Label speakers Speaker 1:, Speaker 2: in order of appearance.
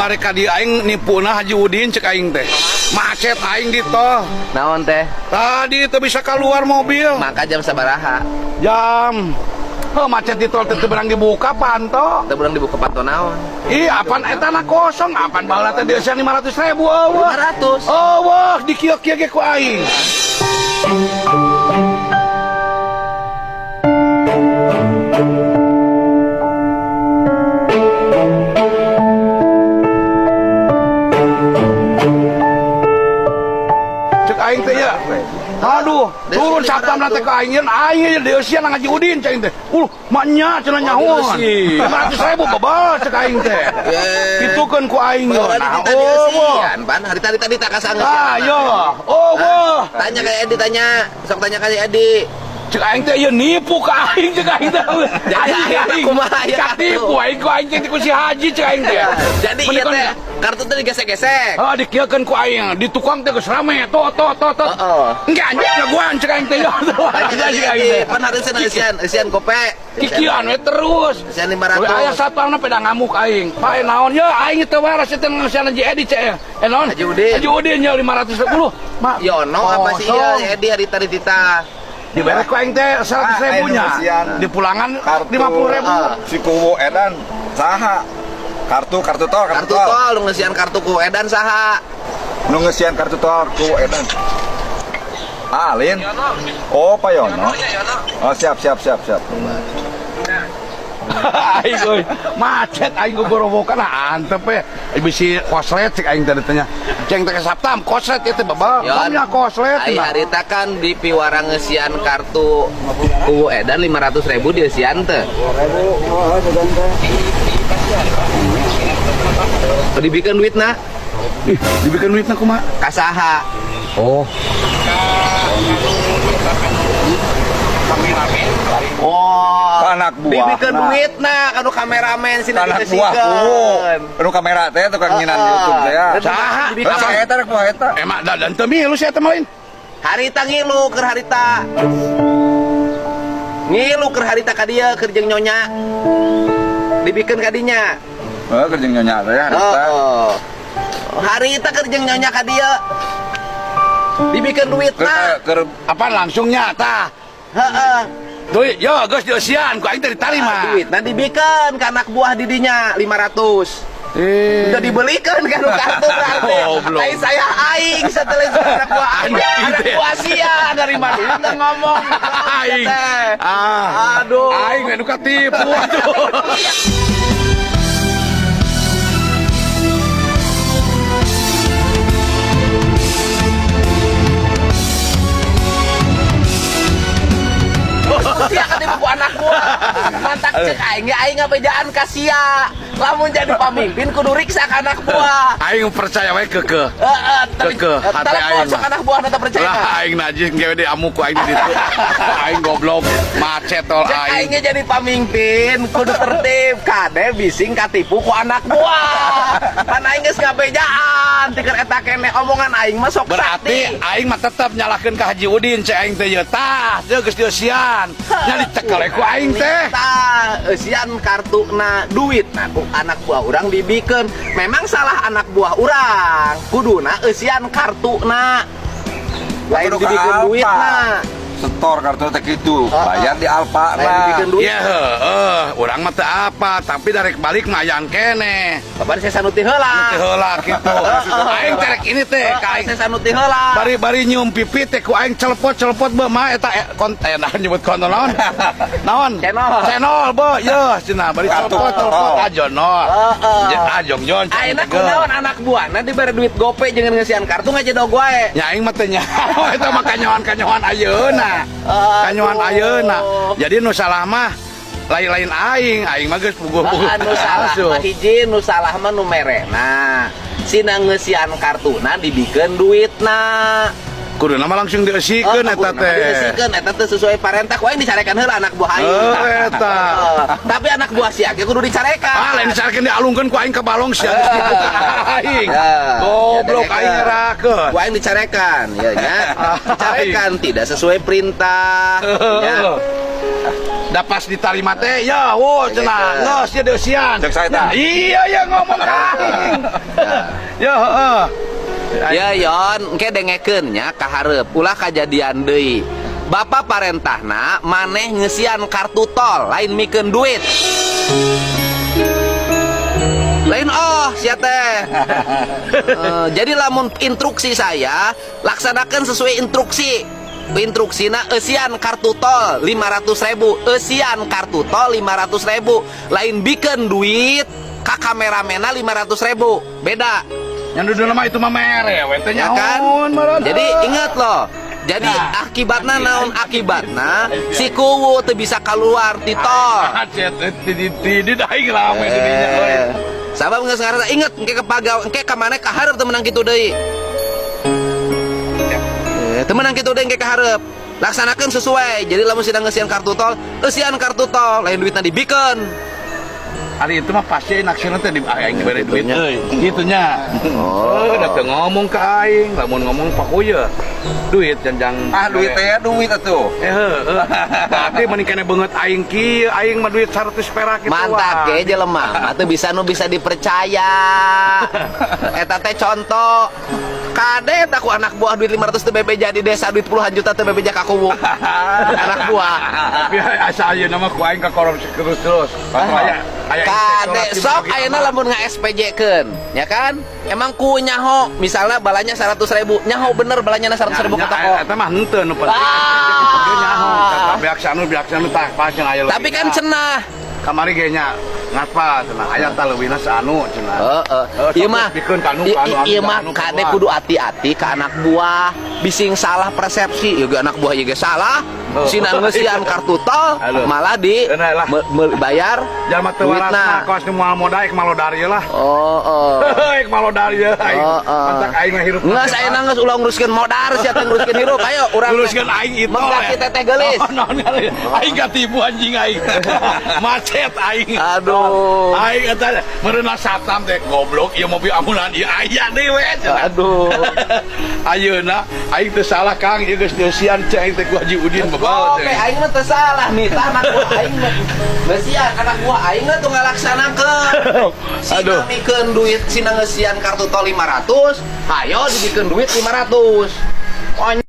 Speaker 1: bari ka di aing nipuna Haji Udin cek aing teh. Macet aing di tol.
Speaker 2: Naon teh?
Speaker 1: Tadi teu bisa keluar mobil.
Speaker 2: Maka jam sabaraha?
Speaker 1: Jam. Oh, macet di tol teu berang dibuka panto.
Speaker 2: Teu berang dibuka panto naon?
Speaker 1: Ih, apaan eta na kosong? Apaan baheula teh dieuseun 500.000 eueuh.
Speaker 2: 500.
Speaker 1: Eueuh, di kieu-kieu ge ku aing. Aing teh ya. Aduh, turun sapam nanti ke aing dieusian nang Haji Udin cai teh. Maknya cenah nyahoan. 500.000 bebas cek aing teh. Kitukeun ku aing yo.
Speaker 2: Pan hari tadi tak kasanggeus.
Speaker 1: Ah, yo. Oh,
Speaker 2: tanya ka Edi tanya. Sok tanya ka Edi.
Speaker 1: Cek aing teh ieu nipu ka aing cek aing teh.
Speaker 2: Jadi kumaha ya?
Speaker 1: Katipu aing ku aing teh ku si Haji cek aing teh.
Speaker 2: Jadi ieu teh kartu teh digesek-gesek.
Speaker 1: Oh, dikieukeun ku aing. Di tukang teh geus rame. Tot. Enggak anjing jagoan cek aing teh.
Speaker 2: Pan hareuseun eusian kope.
Speaker 1: Kikian we terus.
Speaker 2: Eusian 500.
Speaker 1: Aya satpamna peda ngamuk aing. Pae naon ye aing teu waras teh ngeusian Haji Edi cek. Naon?
Speaker 2: Haji Udin
Speaker 1: nya 510.
Speaker 2: Yono apa sih ya Edi hari tadi tita?
Speaker 1: Dibere ku aing teh 100.000 nya. Di pulangan 50.000.
Speaker 3: Si Kuwu Edan saha? Kartu tol.
Speaker 2: Kartu tol lu ngeusian kartu ku Edan saha?
Speaker 3: Nu ngeusian kartu tol Kuwu Edan. Alin. Oh, Pak Yono. Oh, siap.
Speaker 1: Aing euy, macet aing gogorowokan antep we. Bisi koslet cek aing teh tanya. Ceng teh saptam koslet itu baba. Kamnya koslet.
Speaker 2: Ai harita kan di piwara ngeusian kartu Kuwu Edan 500.000 dieusian teh. Dibikeun duitna.
Speaker 1: Dibikeun duitna kumaha?
Speaker 2: Kasaha?
Speaker 1: Oh.
Speaker 2: Oh,
Speaker 3: anak buah.
Speaker 2: dibikeun duitna kanu kameramen sina
Speaker 3: Anak buah
Speaker 2: dikasihkeun.
Speaker 3: Anu kamera teh tukang nyinan YouTube teh ya.
Speaker 1: Saha?
Speaker 3: Saha eta anak buah eta?
Speaker 1: Emak dan teu milu sia teh main.
Speaker 2: Harita ngilu keur harita. Ngilu keur harita ka dieu keur jeung nyonya. Dibikeun ka dinya.
Speaker 3: Heeh, keur jeung nyonya teh harita.
Speaker 2: Oh. Harita keur jeung nyonya ka dieu. Dibikeun duitna.
Speaker 3: Keur
Speaker 1: Apa langsungnya tah?
Speaker 2: Heeh.
Speaker 1: Duit, yo geus dieusian ku aing teh ditarima.
Speaker 2: Duitna dibikeun ka anak buah didinya 500. Udah dibelikan kan kartu berarti. Aing saya aing setelah itu anak buah aing. Anak buah sia dari mana kita ngomong.
Speaker 1: Aing.
Speaker 2: Aduh.
Speaker 1: Aing anu katipu atuh.
Speaker 2: Sia ketipu ku anak buah. Mantak cek aing ya aing ngabejaan ka sia. Lamun jadi pamimpin kudu riksa ka anak buah.
Speaker 1: Aing percaya we keukeuh. Kekeh, hati aing.
Speaker 2: Sok anak buah tetap percaya.
Speaker 1: Lah aing najis geus di amuk ku aing di ditu. Aing goblok macet tol
Speaker 2: Cek
Speaker 1: aing.
Speaker 2: aingnya jadi pamimpin kudu tertib kade bising katipu ku anak buah. Pan aing geus ngabejaan tikeun eta keneh omongan aing mah sok
Speaker 1: Berarti
Speaker 2: sakti.
Speaker 1: aing mah tetep nyalahkeun ka Haji Udin cek aing teh ye tah, teu geus dieusian. Nya dicekel ku aing teh.
Speaker 2: Tah eusian kartuna duitna ku anak buah urang dibikeun. Memang salah anak buah urang. Kuduna eusian kartuna. Lain
Speaker 3: Kudu ka
Speaker 2: dibikeun
Speaker 3: Alfa.
Speaker 2: duitna.
Speaker 3: setor kartu teh kitu, bayar di Alfa
Speaker 2: Lain
Speaker 3: lah.
Speaker 2: dibikeun duit.
Speaker 1: Iya heueuh, urang mah teu apa, tapi dari balik mah aya kene.
Speaker 2: Kapan saya sanuti heula.
Speaker 1: Teu heula kitu. Aing terek ini teh ka aing
Speaker 2: Saya sanuti heula.
Speaker 1: bari nyium pipi teh ku aing celepot beuh mah eta nah nyebut konten naon? Naon? Channel beuh, yeuh cenah bari celepot ajonol. Ajongjon.
Speaker 2: Aina kunaon anak buahna dibere duit gope jeung ngeusian kartu ngajadog wae.
Speaker 1: Ya aing mah teh nyaho eta mah kanyoan ayeuna. Kanyoan ayeuna. Jadi nu salah mah lain-lain aing mah geus puguh-puguh.
Speaker 2: Nu salah mah hiji, nu salah mah nu merena. Sina ngeusian kartuna dibikeun duitna.
Speaker 1: Kuduna mah langsung dieusikeun eta teh.
Speaker 2: Dieusikeun eta teh sesuai parenta ku aing dicarekan heula anak buah aing.
Speaker 1: Eta.
Speaker 2: Tapi anak buah si Age kudu dicarekan.
Speaker 1: Lain dicarekan dialungkeun ku aing ke balong sia geus dibuka aing. Goblok aing ngerakeun.
Speaker 2: Ku aing dicarekan, ya nya. Dicarekan tidak sesuai perintah. Ya.
Speaker 1: Da pas ditarima teh ya wo cenah geus ya deusian.
Speaker 3: Cek saya tah.
Speaker 1: Iya ya ngomong aing. Ya, heeh.
Speaker 2: Ya Yon, engke dengekeun nya ka hareup ulah kajadian deui. Bapak parentahna maneh ngeusian kartu tol lain mikeun duit. Lain sia teh. Jadi lamun instruksi saya laksanakan sesuai instruksi. Instruksina eusian kartu tol 500.000, eusian kartu tol 500.000, lain bikeun duit ka kameramena 500.000. Beda.
Speaker 1: Yang duduk nama itu mah mere, we
Speaker 2: Ya kan? Jadi ingat loh. Jadi akibatna naon akibatna si kuwu teu bisa keluar ti tol.
Speaker 1: Tidak aing rame didinya euy.
Speaker 2: Sabab geus ngarana inget engke kepagaw engke ka maneh ka hareup teu meunang kitu deui. Teu meunang kitu deui engke ka hareup. Laksanakeun sesuai. Jadi lamun sidang ngeusian kartu tol, eusian kartu tol, lain duitna dibikeun.
Speaker 1: Hari itu mah pasti naksirna teh di aing dibere duit euy. Gitunya. Da teu ngomong ka aing, lamun ngomong pakuyeul. Duit janjang.
Speaker 3: Duit teh duit atuh.
Speaker 1: Heuh. Tapi mending kene beungeut aing kieu, aing mah duit 100 perak kitu.
Speaker 2: Mantap ge jelema, atuh bisa nu bisa dipercaya. Eta teh contoh. Kadet aku anak buah duit 500 teu bebe jadi desa duit puluhan juta teu bebe ka kuwu. Anak buah.
Speaker 1: Tapi asa ayeuna mah ku aing ka korupsi terus.
Speaker 2: Kade sok ayeuna lamun nga-SPJ-keun, ya kan? Emang ku nyaho, misalnya balanya 100.000, nyaho bener balanya 100.000 ka toko.
Speaker 1: Eta mah henteu nu penting. Nyaho, kata biaksanu tah pas jeung aya.
Speaker 2: Tapi kan cenah.
Speaker 1: Kamari ge nya ngapa cenah aya tah leuwihna saanu cenah.
Speaker 2: Ieu mah ieu mah kade kudu hati-hati ka anak buah, bising salah persepsi. Ieu anak buah ieu ge salah. Sina ngeusian kartu tol malah di bayar
Speaker 1: jalma teu warasna kos nu moal modal ek malodar ieu lah. Ek malodar ieu aing. Mantak aing mah hirup.
Speaker 2: Geus ayeuna geus ulah nguruskeun modal sia teh nguruskeun hirup. Ayo urang
Speaker 1: nguruskeun aing itu.
Speaker 2: Mengkaki teteh geulis.
Speaker 1: Aing katipu anjing aing. Macet aing.
Speaker 2: Aduh.
Speaker 1: Aing eta meureuna satam teh goblok ieu mobil ambulan ieu aya deui we.
Speaker 2: Aduh.
Speaker 1: Ayeuna aing teu salah Kang ieu geus deusian cai teh ku Haji Udin
Speaker 2: Oke, aing mah teu salah nih, anak buah aing mah. Besian anak buah aing mah teu ngalaksanakeun. Sina mikeun duit, sina ngeusian kartu tol 500, hayo dibikeun duit 500.